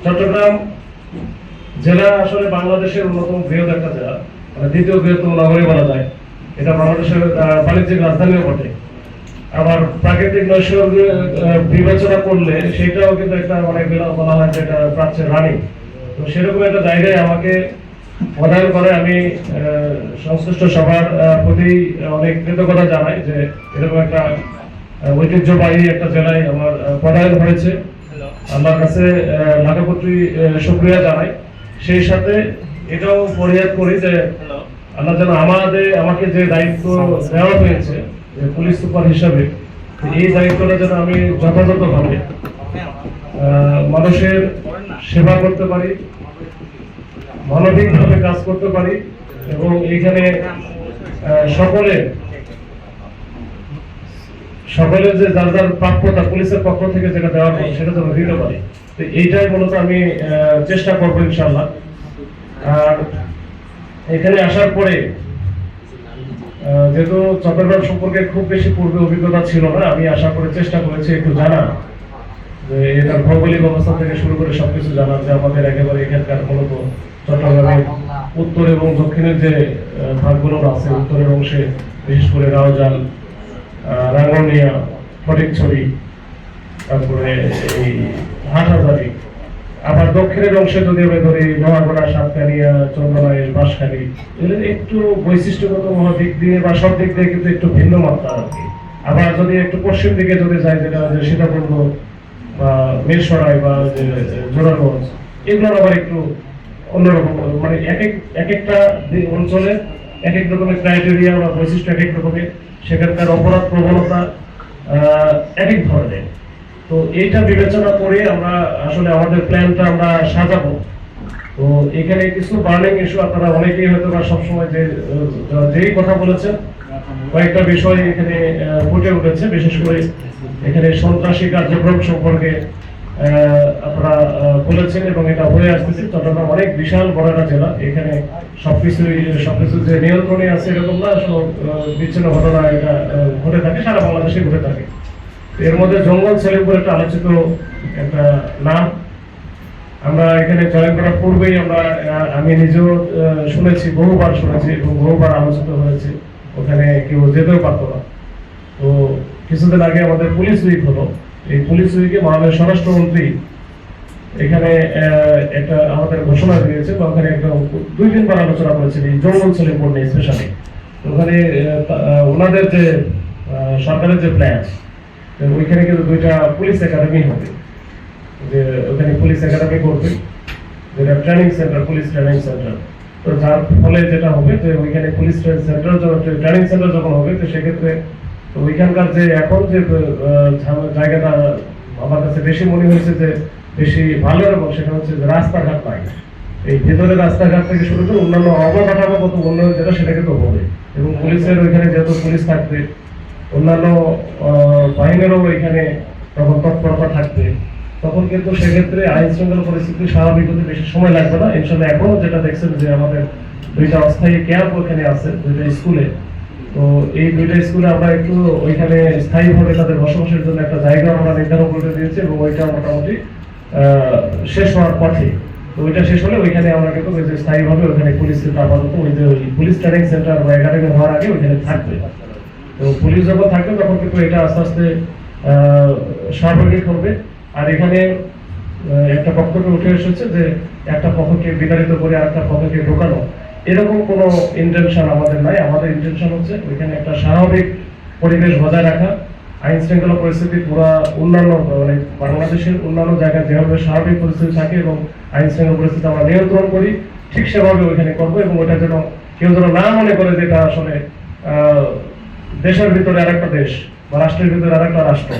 চট্টগ্রাম জেলা আসলে বাংলাদেশের অন্যতম বৃহৎ একটা জেলা, মানে দ্বিতীয় বৃহত্তম নগরী বলা যায়। এটা বাংলাদেশের বাণিজ্যিক রাজধানীও বটে। আবার প্রাকৃতিক নৈসর্গ বিবেচনা করলে সেটাও কিন্তু একটা অনেক বলা হয় যে এটা প্রাচ্যের রানী। তো সেরকম একটা জায়গায় আমাকে পদায়ন করে আমি সংশ্লিষ্ট সবার প্রতি অনেক কৃতজ্ঞতা জানাই যে এরকম একটা ঐতিহ্যবাহী একটা জেলায় আমার পদায়ন হয়েছে। আল্লাহর কাছে লাখোকোটি শুকরিয়া জানাই। সেই সাথে এটাও ফরিয়াদ করি যে আল্লাহ যেন আমাকে যে দায়িত্ব দেওয়া হয়েছে পুলিশ সুপার হিসাবে, এই দায়িত্বটা যেন আমি যথাযথভাবে মানুষের সেবা করতে পারি, মানবিকভাবে কাজ করতে পারি এবং এখানে সকলের যে যার যার প্রাপ্যতা পুলিশের পক্ষ থেকে যেটা দেওয়া হয় সেটা যেন দিতে পারি। তো এইটাই মূলত আমি চেষ্টা করবো ইনশাআল্লাহ। আর এখানে আসার পরে যেহেতু চট্টগ্রাম সম্পর্কে খুব বেশি পূর্বে অভিজ্ঞতা ছিল না, আমি আশা করে চেষ্টা করেছি একটু জানা, যে এটার ভৌগোলিক অবস্থা থেকে শুরু করে সবকিছু জানা, যে আমাদের একেবারে এখানকার মূলত চট্টগ্রামের উত্তর এবং দক্ষিণের যে ভাগগুলো আছে, উত্তরের অংশে বিশেষ করে রাউজান, রাঙ্গুনিয়া, ফটিকছড়ি, তারপরে এই হাটহাজারী, আবার দক্ষিণের অংশে যদি আমি ধরি নোয়াপাড়া, সাতকানিয়া, চন্দনাইশ, বাঁশখালী, এগুলো একটু বৈশিষ্ট্যগত দিক দিয়ে বা সব দিক দিয়ে কিন্তু একটু ভিন্ন মাত্রা আর কি। আবার যদি একটু পশ্চিম দিকে যদি যাই, যেটা সীতাকুণ্ড বা মিরসরাই বা জোরারগঞ্জ, এগুলোর আবার একটু অন্যরকম, মানে এক একটা অঞ্চলে এক এক রকমের ক্রাইটেরিয়া বা বৈশিষ্ট্য এক এক রকমের, সেখানকার অপরাধ প্রবণতা এক এক ধরনের। তো এইটা বিবেচনা করে আমরা আসলে আমাদের প্ল্যানটা আমরা সাজাবো। তো এখানে কিছু বার্নিং ইস্যু আপনারা অনেকেই হয়তো বা সবসময় যেই কথা বলেছেন, কয়েকটা বিষয় এখানে ফুটে উঠেছে। বিশেষ করে এখানে সন্ত্রাসী কার্যক্রম সম্পর্কে আপনারা বলেছেন এবং এটা হয়ে আসতেছে। চট্টগ্রাম অনেক বিশাল বড় একটা জেলা, এখানে সবকিছু যে নিয়ন্ত্রণে আছে এরকম না, সব বিচ্ছিন্ন ঘটনা এটা ঘটে থাকে, সারা বাংলাদেশে ঘটে থাকে। এর মধ্যে জঙ্গল সেলিমপুর একটা আলোচিত একটা নাম। আমরা এখানে জয়েন করার পূর্বেই আমি নিজেও শুনেছি, বহুবার শুনেছি এবং বহুবার আলোচিত হয়েছে, ওখানে কেউ যেতেও পারতো না। তো কিছুদিন আগে আমাদের পুলিশ উইক হলো, এই পুলিশ উইকে মাননীয় স্বরাষ্ট্রমন্ত্রী এখানে একটা আমাদের ঘোষণা দিয়েছে, বা ওখানে একটা 2-3 বার আলোচনা করেছেন এই জঙ্গল সেলিমপুর নিয়ে স্পেশালি। ওখানে ওনাদের যে সরকারের যে প্ল্যান, ওইখানে কিন্তু 2টা পুলিশ একাডেমি হবে, যে ওখানে পুলিশ একাডেমি করবে, যেটা training centre, police training centre. তো যার ফলে যেটা হবে যে ওইখানে পুলিশ সেন্টার ট্রেনিং সেন্টার যখন হবে, তো সেক্ষেত্রে ওইখানকার যে এখন যে জায়গাটা আমার কাছে বেশি মনে হয়েছে যে বেশি ভালো, এবং সেটা হচ্ছে যে রাস্তাঘাট নাই। এই ভেতরের রাস্তাঘাট থেকে শুরু করে অন্যান্য অবকাঠামোগত উন্নয়ন যেটা, সেটা কিন্তু হবে। এবং পুলিশের ওইখানে যেহেতু পুলিশ থাকবে, অন্যান্য বাহিনীরও এখানে তখন তৎপরতা থাকবে, তখন কিন্তু সেক্ষেত্রে আইন শৃঙ্খলা পরিস্থিতি স্বাভাবিক হতে বেশি সময় লাগবে না ইনশাল্লাহ। এখনো যেটা দেখছেন যে আমাদের 2টা অস্থায়ী ক্যাম্প ওখানে আছে 2টা স্কুলে। তো এই 2টা স্কুলে আমরা একটু ওইখানে স্থায়ীভাবে তাদের বসবাসের জন্য একটা জায়গা আমরা নির্ধারণ করে দিয়েছি, এবং ওইটা মোটামুটি শেষ হওয়ার পথে। তো ওইটা শেষ হলে ওইখানে আমরা কিন্তু ওই যে স্থায়ীভাবে ওইখানে পুলিশ আপাতত ওই যে পুলিশ ট্রেনিং সেন্টার বা একাডেমি হওয়ার আগে ওইখানে থাকবে। তো পুলিশ যখন থাকবে তখন কিন্তু এটা আস্তে আস্তে সার্বজনীন হবে। আর এখানে একটা পক্ষকে উঠে এসেছে যে একটা পক্ষকে বিতাড়িত করে আর একটা পক্ষকে ঢোকানো, এরকম কোনো ইন্টেনশন আমাদের নাই। আমাদের ইন্টেনশন হচ্ছে ওইখানে একটা স্বাভাবিক পরিবেশ বজায় রাখা, আইন শৃঙ্খলা পরিস্থিতি পুরা অন্যান্য মানে বাংলাদেশের অন্যান্য জায়গায় যেভাবে স্বাভাবিক পরিস্থিতি থাকে এবং আইন শৃঙ্খলা পরিস্থিতি আমরা নিয়ন্ত্রণ করি, ঠিক সেভাবে ওইখানে করবো। এবং ওইটা যেন কেউ যেন না মনে করে যে এটা আসলে দেশের ভিতরে আরেকটা দেশ বা রাষ্ট্রের ভিতরে আরেকটা রাষ্ট্র।